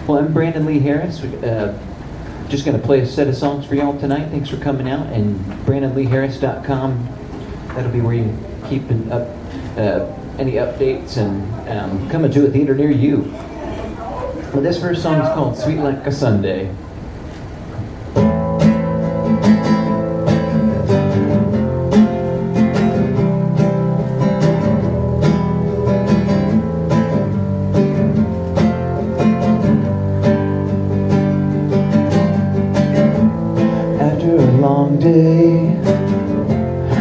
Well, I'm Brandon Lee Harris. Just going to play a set of songs for y'all tonight. Thanks for coming out. And BrandonLeeHarris.com, that'll be where you can keep up any updates and coming to a theater near you. Well, this first song is called Sweet Like a Sundae. After a long day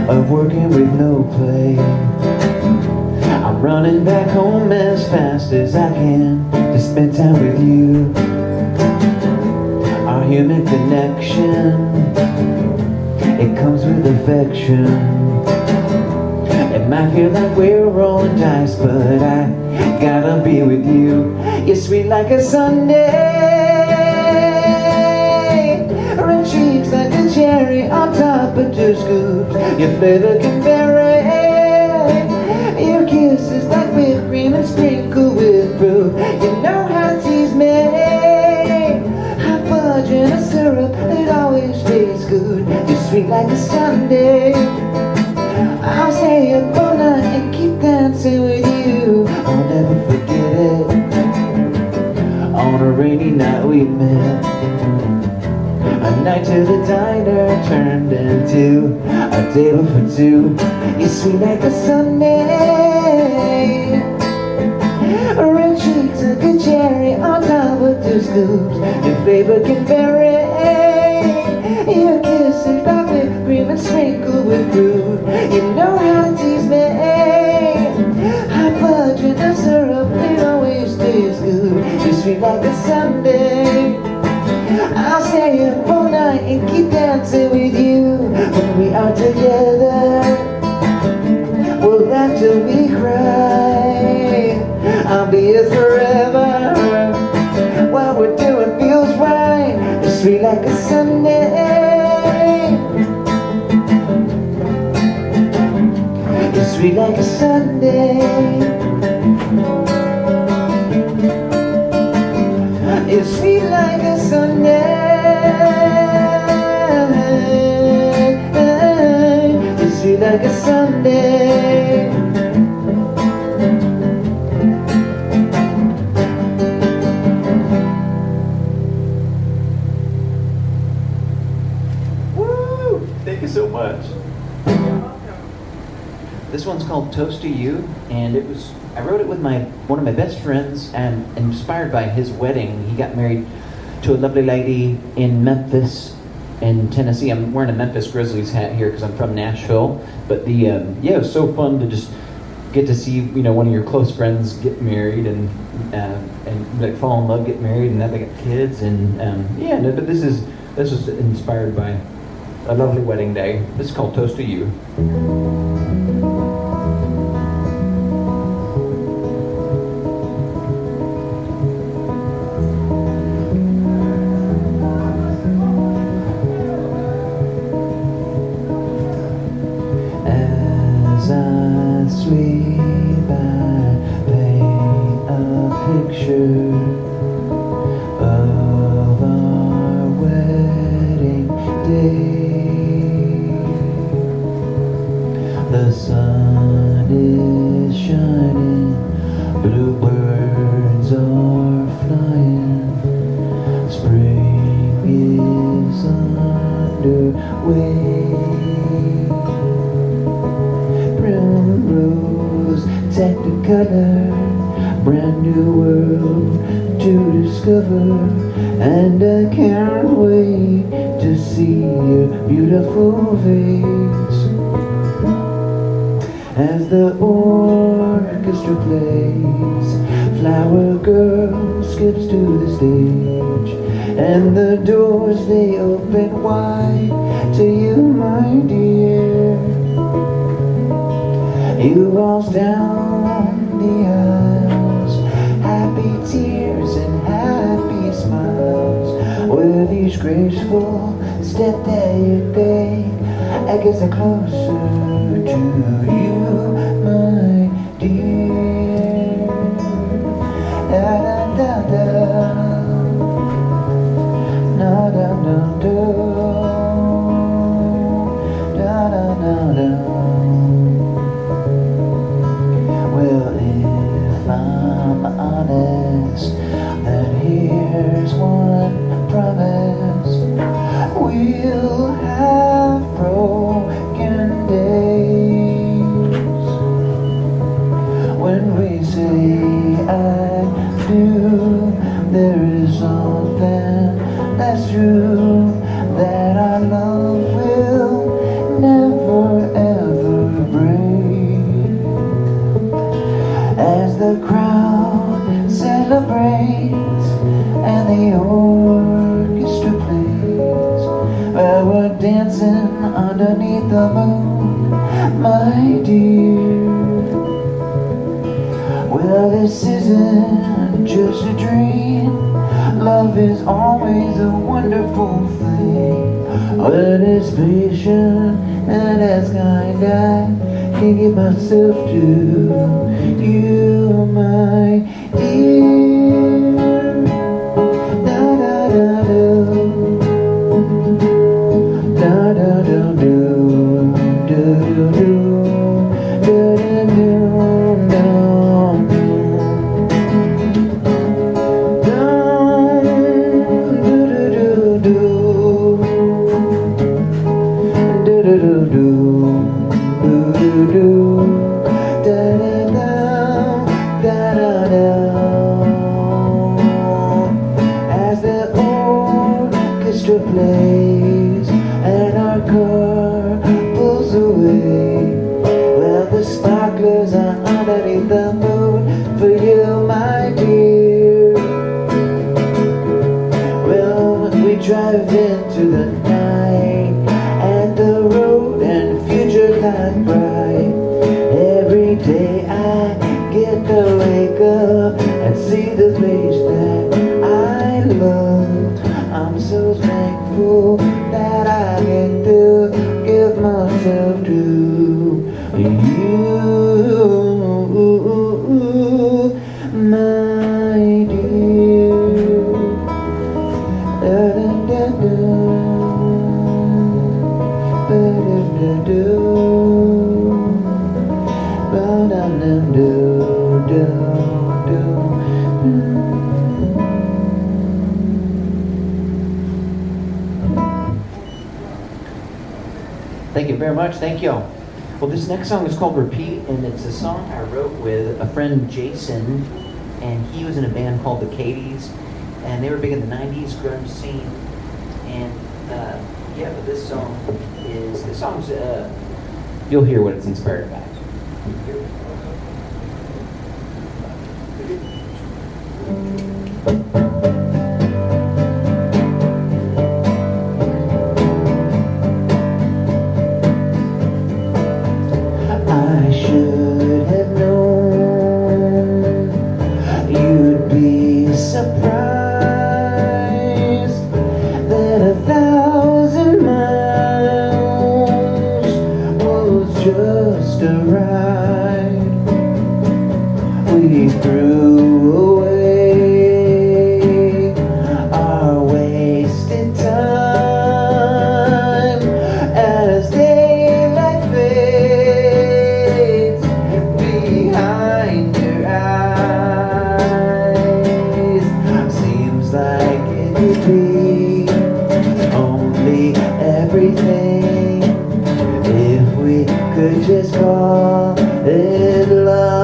of working with no play, I'm running back home as fast as I can to spend time with you. Our human connection, it comes with affection. It might feel like we're rolling dice, but I gotta be with you. You're sweet like a Sundae, red cheeks like a cherry on top of 2 scoops. Your flavor can vary. Your kisses like whipped cream and sprinkled with fruit. You know how to tease me. Hot fudge and a syrup, it always tastes good. You're sweet like a Sundae. I'll stay up all night and keep dancing with you. I'll never forget it. On a rainy night we met, a night to the diner turned into a table for 2. You're sweet like a Sundae, red cheeks like a cherry on top of 2 scoops. Your flavor can vary. Your kisses like whipped cream and sprinkled with fruit. You know how to tease me. Hot fudge and a syrup, it always tastes good. You're sweet like a Sundae. I'll stay up all night and keep dancing with you. When we are together, we'll laugh till we cry. I'll be here forever. What we're doing feels right. You're sweet like a Sundae. You're sweet like a Sundae. You're sweet like a Sundae. You're sweet like a Sundae. Woo! Thank you so much. This one's called Toast to You, and I wrote it with one of my best friends, and inspired by his wedding. He got married to a lovely lady in Memphis, in Tennessee. I'm wearing a Memphis Grizzlies hat here because I'm from Nashville. But it was so fun to just get to see one of your close friends get married and like fall in love, get married, and now they got kids. But this was inspired by a lovely wedding day. This is called Toast to You. As I sleep, I paint a picture of our wedding day. The sun is shining, bluebirds are flying, spring is underway. Primrose, technicolor, brand new world to discover, and I can't wait to see your beautiful face. As the orchestra plays, flower girl skips to the stage, and the doors they open wide to you, my dear. You waltz down the aisles, happy tears and happy smiles, with each graceful step that you take, I get so closer to you, my dear. Da da da da. And here's one promise: we'll have broken days. When we say I do, there is something that's true, that our love will never ever break. As the crowd celebrates and the orchestra plays, while we're dancing underneath the moon, my dear. Well, this isn't just a dream. Love is always a wonderful thing, but it's patient and as kind. I can't give myself to you, my dear. Da da da do, da da da do, do do do, da da do, no. As the orchestra plays and our car pulls away, well, the sparklers are underneath the moon for you, my dear. Well, we drive into the night and the road and future light bright. Every day I get to wake up and see the face that I love. I'm so thankful that I get to give myself to you, my dear. Da da da da, da da da da. Thank you very much. Thank you. Well, this next song is called Repeat, and it's a song I wrote with a friend, Jason, and he was in a band called the Cadies, and they were big in the 90s grunge scene. And yeah, but this song's you'll hear what it's inspired by. I should have known you'd be surprised that 1,000 miles was just a ride. We threw away our wasted time as daylight fades behind your eyes. Seems like it could be only everything if we could just call it love.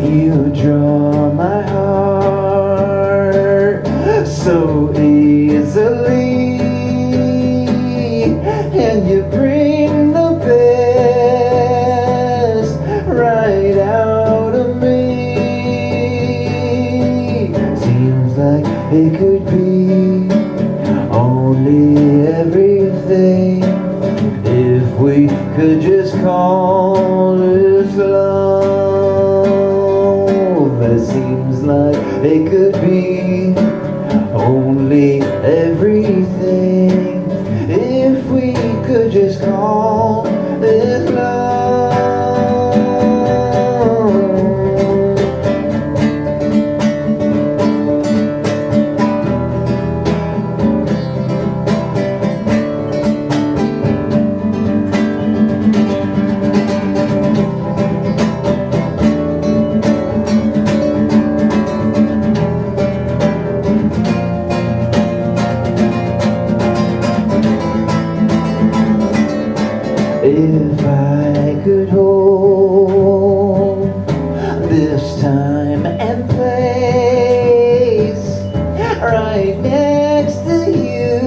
You draw my heart so easily, and you bring the best right out of me. Seems like it could be only everything if we could just call this love. It seems like it could be only everything if we could just call this love. If I could hold this time and place right next to you,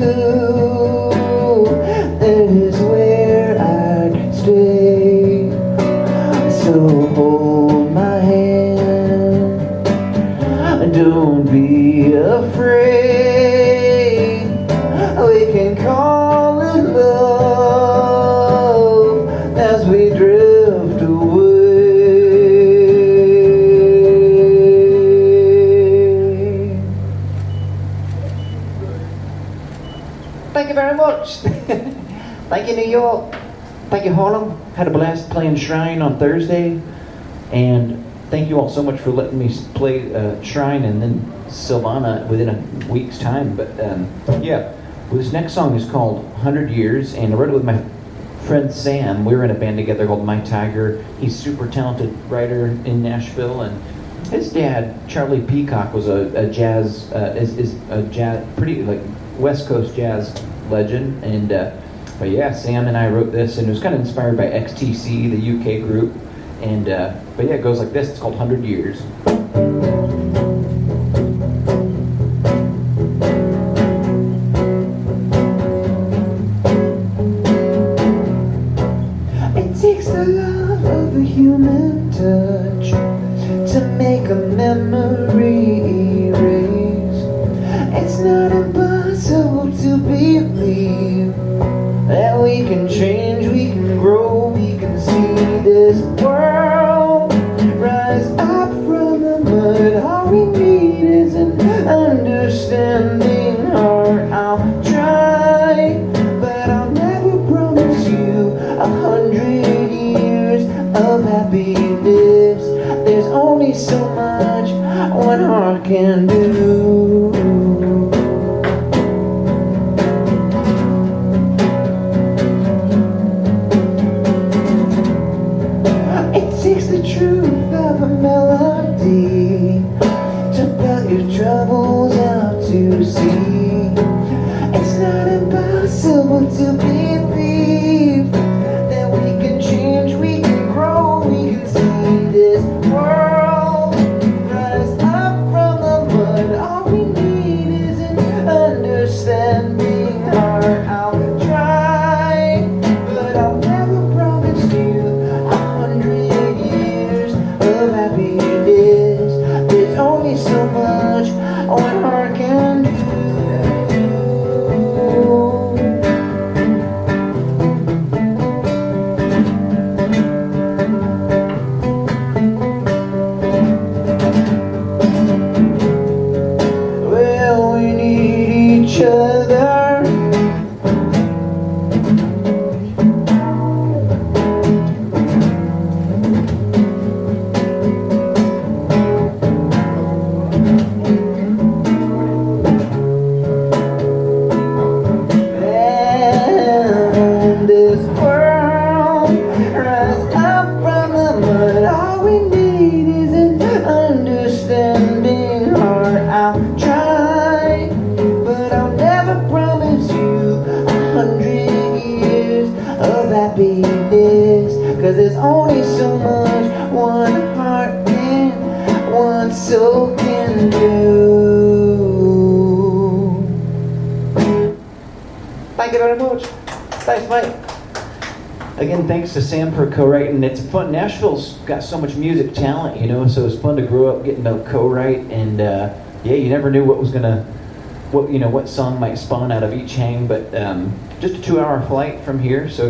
that is where I'd stay. So hold my hand, don't be afraid, we can call it love as we drift away. Thank you very much. Thank you, New York. Thank you, Harlem. Had a blast playing Shrine on Thursday. And thank you all so much for letting me play Shrine and then Silvana within a week's time. But yeah, well, this next song is called 100 Years, and I wrote it with my friend Sam. We were in a band together called My Tiger. He's a super talented writer in Nashville, and his dad, Charlie Peacock, was a jazz, is a jazz, pretty like West Coast jazz legend. And but yeah, Sam and I wrote this, and it was kind of inspired by XTC, the UK group. And but yeah, it goes like this. It's called 100 Years. It takes the love of a human touch to make a memory erase. It's not impossible to believe that we can change, we can grow, we can see this world rise up from the mud. All we need is an understanding heart. I'll try, but I'll never promise you 100 years of happiness. There's only so much one heart can do. Takes the truth of a melody to belt your troubles out to sea. It's not impossible to believe that we can change, we can grow, we can see this world rise up from the mud. All we need is an understanding heart. I'll try, but I'll never promise you 100 of happiness. There's only so much one heart can do. Well, we need each other. Cause there's only so much one heart can, one soul can do. Thank you very much. Thanks, Mike. Again, thanks to Sam for co-writing. It's fun. Nashville's got so much music talent, you know, so it's fun to grow up getting to co-write. And yeah, you never knew what was gonna, what song might spawn out of each hang. But just a 2-hour flight from here. So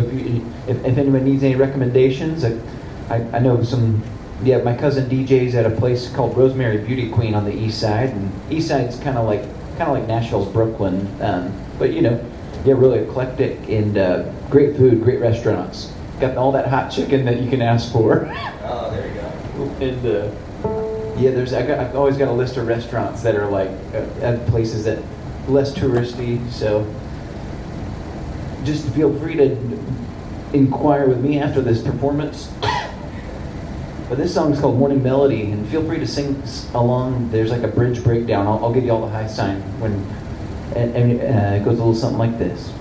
if anyone needs any recommendations, I know some. Yeah, my cousin DJ's at a place called Rosemary Beauty Queen on the east side, and east side's kind of like Nashville's Brooklyn, but yeah, really eclectic and great food, great restaurants. Got all that hot chicken that you can ask for. Oh, there you go. And yeah, I've always got a list of restaurants that are like at places that less touristy. So just feel free to inquire with me after this performance. But this song is called Morning Melody, and feel free to sing along. There's like a bridge breakdown. I'll give you all the high sign when, and it goes a little something like this.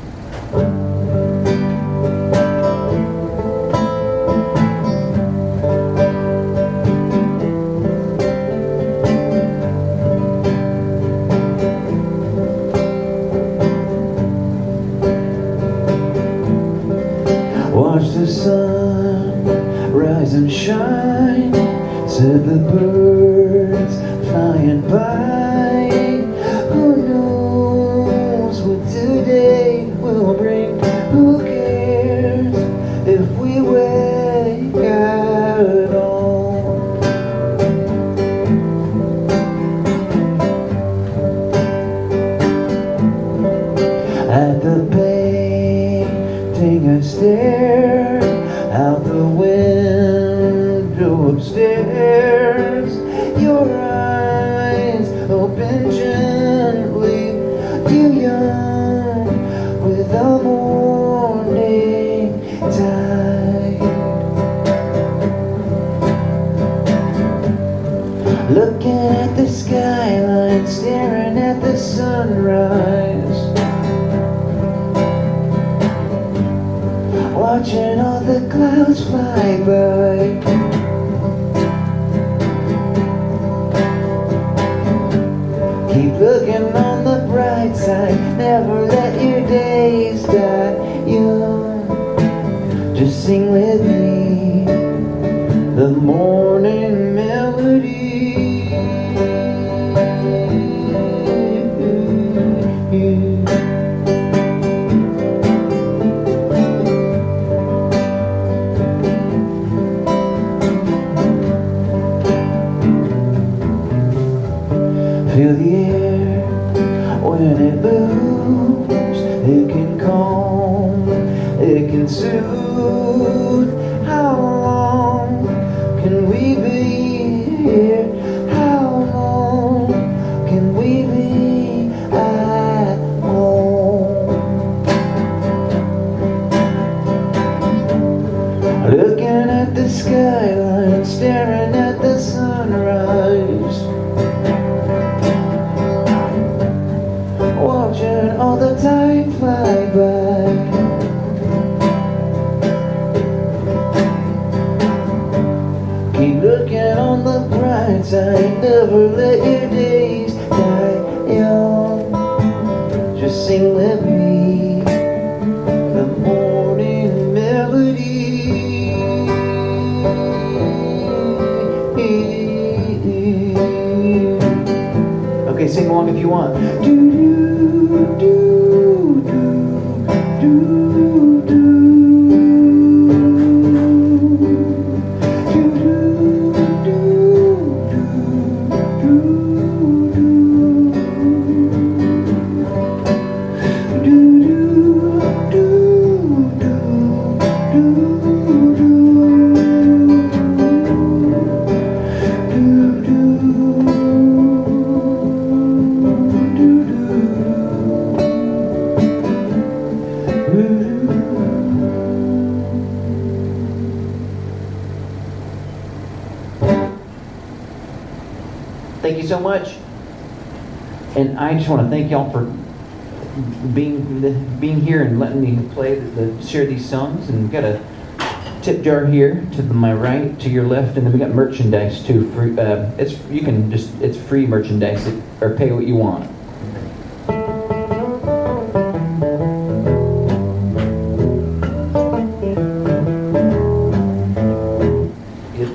watch the sun rise and shine, said the birds flying by. Who knows what today will bring? Who cares if we wake at all? At the painting I stare out the window upstairs. Your eyes open gently, you young with the morning tide. Looking at the skyline, staring at the sunrise, watching all the clouds fly by. Keep looking on the bright side, never let your days die young. Just sing with me the morning melody. Feel the air when it moves. It can calm, it can soothe. How long can we be here? How long can we be at home? Looking at the skyline, staring at the sunrise, watching all the time fly by. Keep looking on the bright side, never let your days die young. Just sing with me the morning melody. Okay, sing along if you want. Do do do do do do. Thank you so much, and I just want to thank y'all for being here and letting me share these songs. And we've got a tip jar here to my right, to your left, and then we got merchandise too. Free, it's free merchandise, or pay what you want.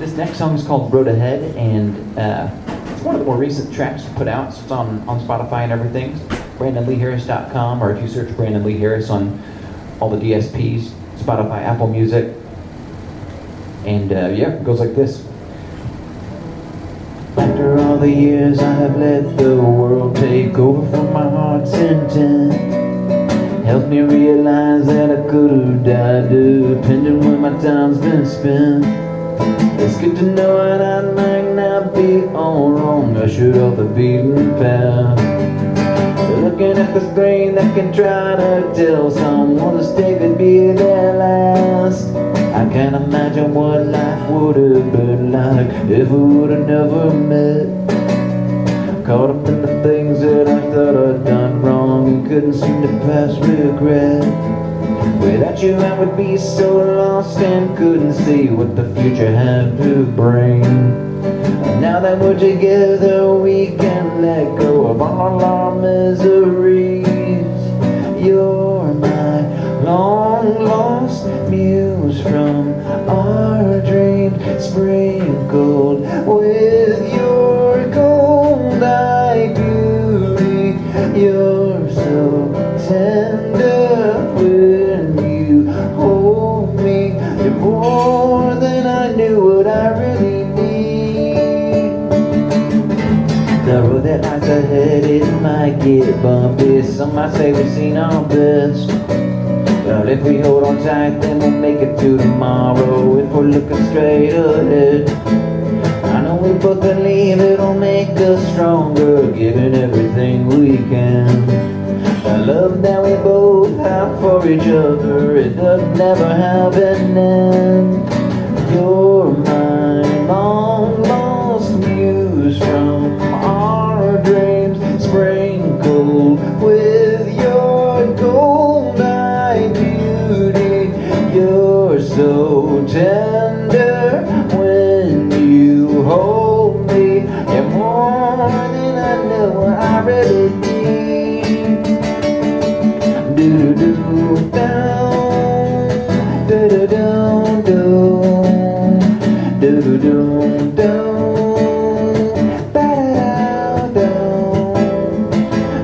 This next song is called Road Ahead, and it's one of the more recent tracks put out. It's on Spotify and everything. BrandonLeeHarris.com, or if you search Brandon Lee Harris on all the DSPs, Spotify, Apple Music. And yeah, it goes like this. After all the years I have let the world take over from my heart's intent, helped me realize that I could have died depending where my time's been spent. It's good to know that I might not be all wrong. I should off the beaten path. Looking at the screen that can try to tell someone's day could be their last. I can't imagine what life would have been like if we would have never met. Caught up in the things that I thought I'd done wrong and couldn't seem to pass regret. Without you I would be so lost and couldn't see what the future had to bring. And now that we're together we can let go of all our miseries. You're my long lost muse, might get bumpy, some might say we've seen our best. But if we hold on tight, then we'll make it to tomorrow. If we're looking straight ahead, I know we both believe it'll make us stronger, giving everything we can. The love that we both have for each other, it does never have an end. You're my long lost muse from our dreams, sprinkled with your gold-eyed beauty. You're so tender when you hold me. You're more than I know I really need. Do-do-do down, do-do-do down, do-do-do down, ba-da-da down,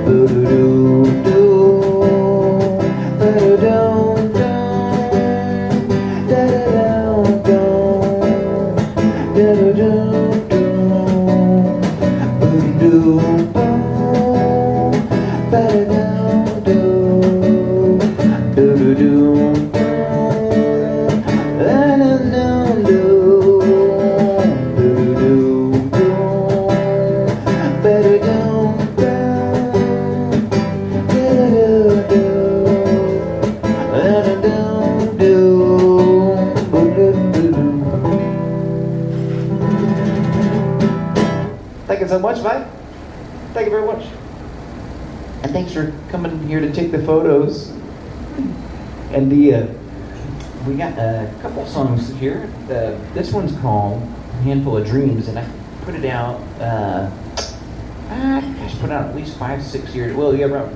do-do-do ba-da-down down, da-da-down down, da-da-down down, do-do-do ba-da-down down, do-do-do Thank you so much, Mike. Thank you very much. And thanks for coming here to take the photos. And we got a couple songs here. This one's called A Handful of Dreams, and I put it out, put it out at least 5-6 years. Well, yeah, right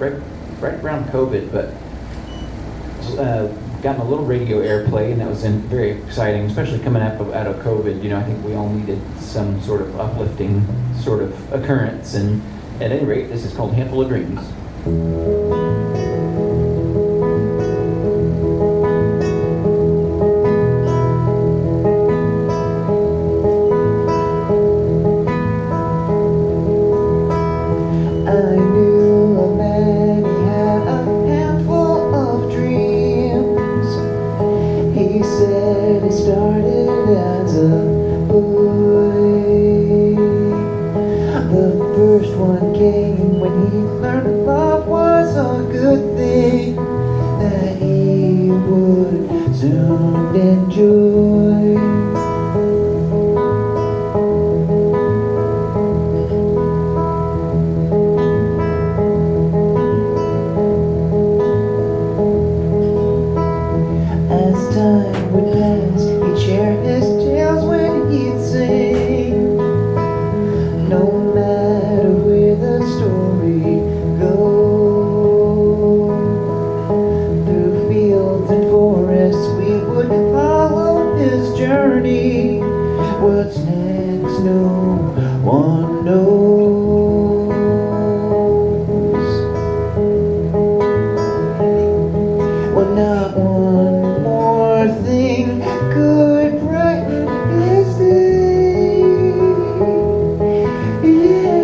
around COVID, but gotten a little radio airplay, and that was very exciting, especially coming out of COVID. You know, I think we all needed some sort of uplifting sort of occurrence, and at any rate, this is called Handful of Dreams. I knew a man, he had a handful of dreams. He said it started as a boy. The first one came when he learned love was a good thing that he would soon enjoy. As time would pass, he'd share his tales when he'd sing. No matter where the story goes, through fields and forests we would follow his journey. What's next, no one knows. Well, not one more thing could brighten his day. Yeah.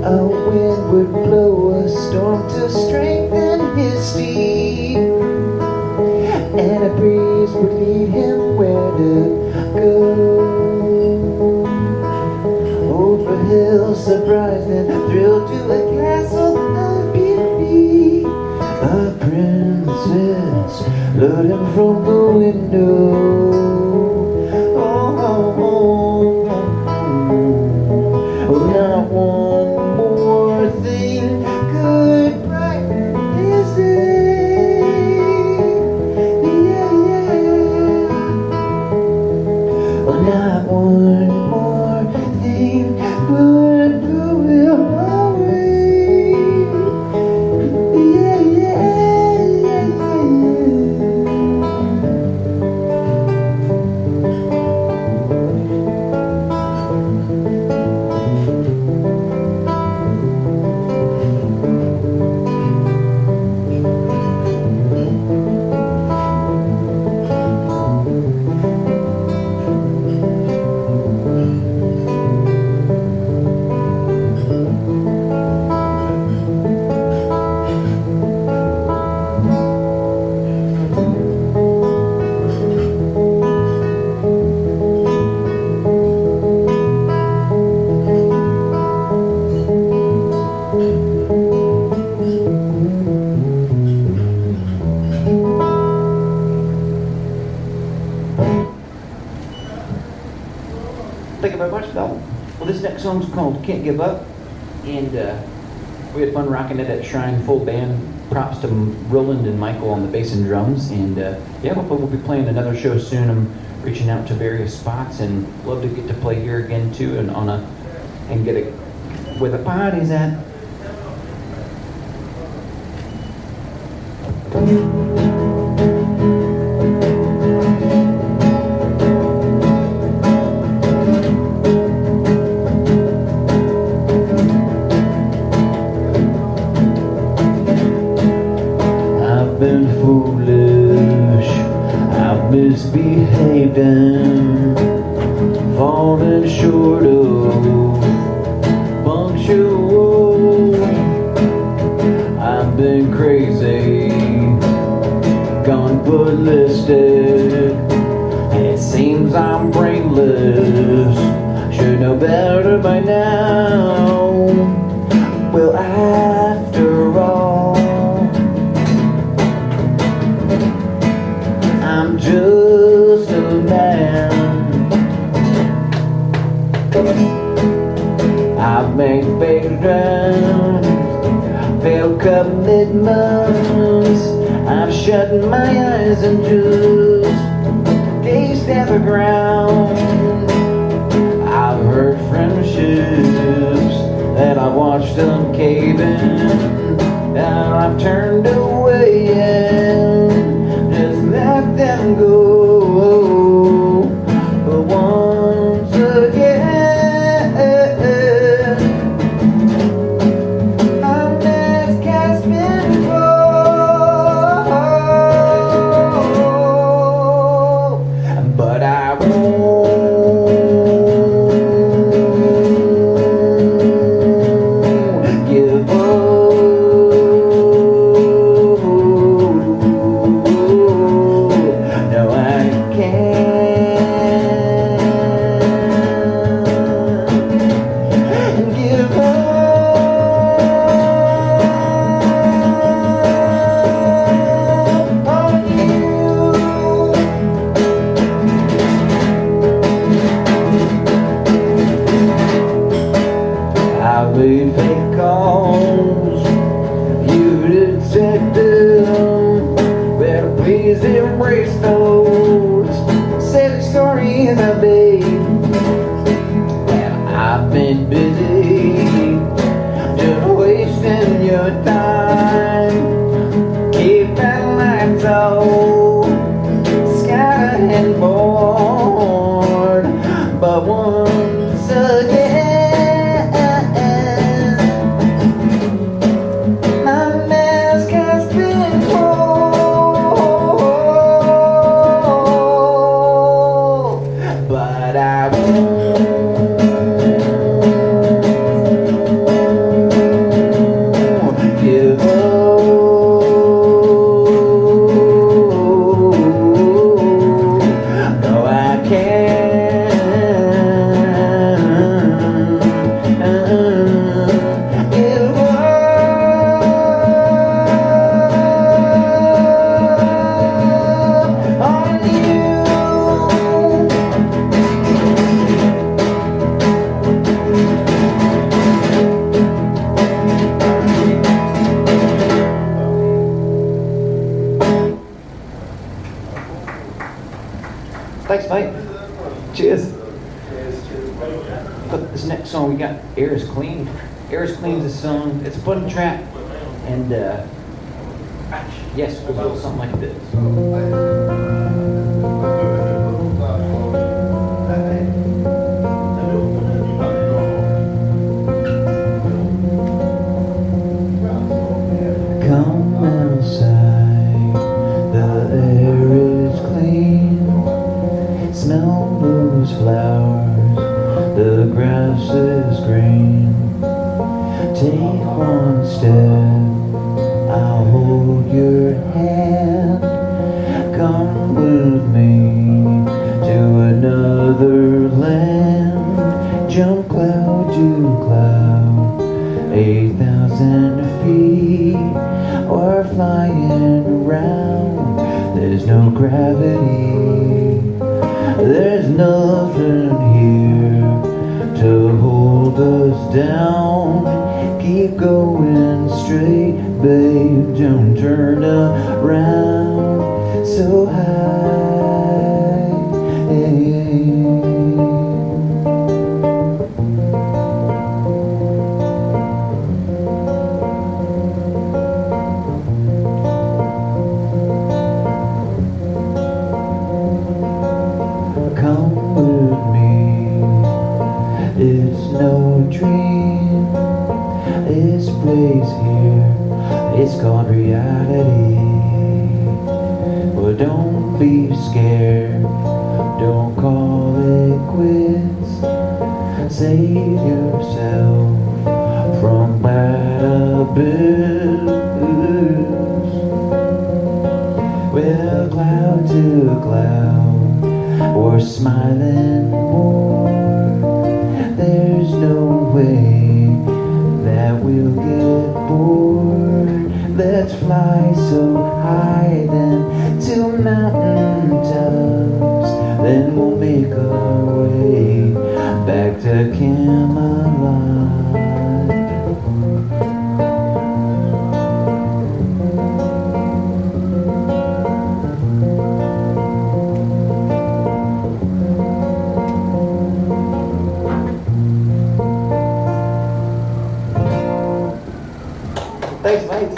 A wind would blow a storm to strengthen his steed, and a breeze would lead him where to go. Over hills surprised and thrilled to a castle of beauty. A princess lured him from the window. Oh, not one more thing could brighten his day. Yeah, yeah. Oh, not one more thing would blow him away. Yeah, yeah, yeah, yeah. watched that one. Well, this next song's called Can't Give Up, and we had fun rocking it at Shrine, full band. Props to Roland and Michael on the bass and drums, and yeah, we'll be playing another show soon. I'm reaching out to various spots, and love to get to play here again too, and get it where the party's at. I've been foolish, I've misbehaved and fallen short of punctual. I've been crazy, gone ballistic. It seems I'm brainless, should know better by now. Well, after all, I'm just a man. I've made fake dreams, failed commitments. I've shut my eyes and just gazed at the ground. I've hurt friendships that I watched them cave in, and I've turned away and just let them go. But once again, I'm as cast before, but I won't give up. No, I can't give up on you. I made fake calls, you detected them. Better please embrace those silly stories I made. Well, I've been busy, just wasting your time, keeping lights on, sky and board. But once again, my mask has been pulled, but I won't give up. No, I can't give up on you. Thanks, mate. Cheers. But this next song we got, Air is Clean. Air is Clean is a song, it's a fun track, and yes, we'll do something like this. Come outside, the air is clean. Smell those flowers, the grass is green. Take one step, I'll hold your hand. Come with me to another land. Jump cloud to cloud, 8,000 feet. We're flying around, there's no gravity. There's nothing here down. Keep going straight, babe, don't turn around so high. Come with me, it's no dream. This place here, it's called reality. Well, don't be scared, don't call it quits. Save yourself from bad abyss. Well, cloud to cloud, we're smiling more. There's no way that we'll get bored. Let's fly so high then to mountain tops. Then we'll make our way back to Camelot. Thanks, mates.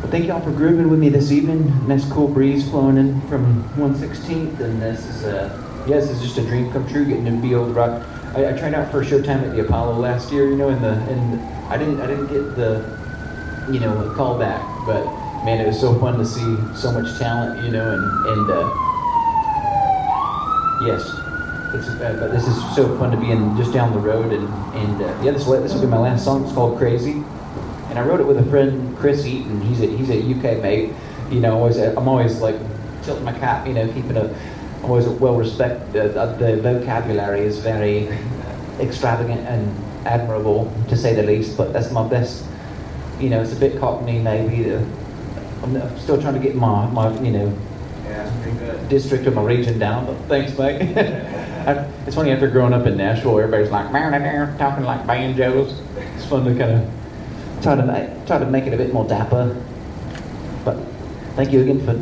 Well, thank y'all for grooving with me this evening. Nice cool breeze flowing in from 116th, and this is just a dream come true getting to be able to rock. I tried out for a showtime at the Apollo last year, and I didn't get the call back, but man, it was so fun to see so much talent, and yes. But this is so fun to be in just down the road, and this will be my last song. It's called Crazy, and I wrote it with a friend, Chris Eaton. He's a UK mate. I'm always like tilting my cap, keeping I'm always well respected. The vocabulary is very extravagant and admirable, to say the least. But that's my best. It's a bit cockney maybe. I'm still trying to get my district or my region down. But thanks, mate. It's funny, after growing up in Nashville, everybody's like talking like banjos. It's fun to kind of try to make it a bit more dapper. But thank you again for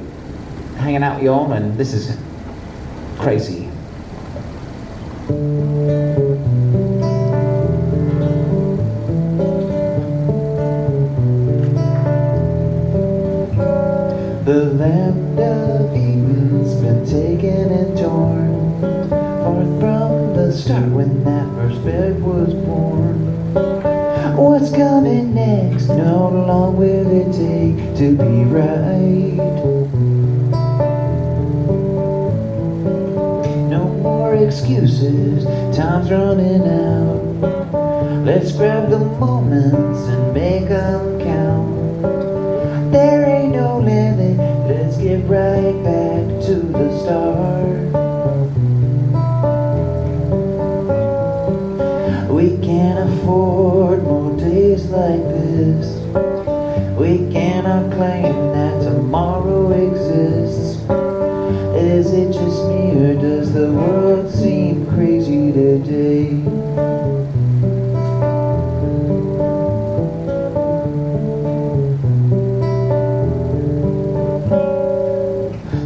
hanging out, y'all, and this is Crazy. The land of Eden's been taken and torn, forth from the start when that first babe was born. What's coming next? How long will it take to be right? No more excuses, time's running out. Let's grab the moments and make them count. There ain't no limit, let's get right back to the start. We can't afford more days like this. We cannot claim that tomorrow exists. Is it just me, or does the world seem crazy today?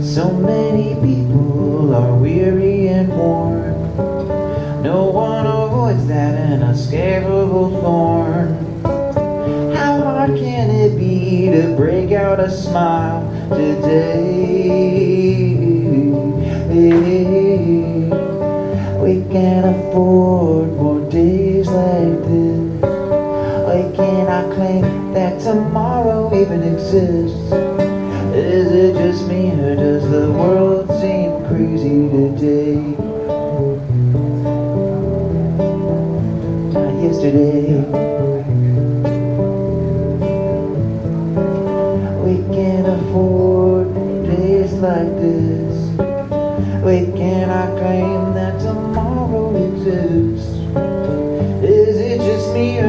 So many people are weary and worn. No one avoids that inescapable thorn. How hard can it be to break out a smile today? We can't afford more days like this. We cannot claim that tomorrow even exists. Is it just me, or does the world seem crazy today? Not yesterday. We can't afford days like this. We cannot claim that tomorrow exists. Is it just me, or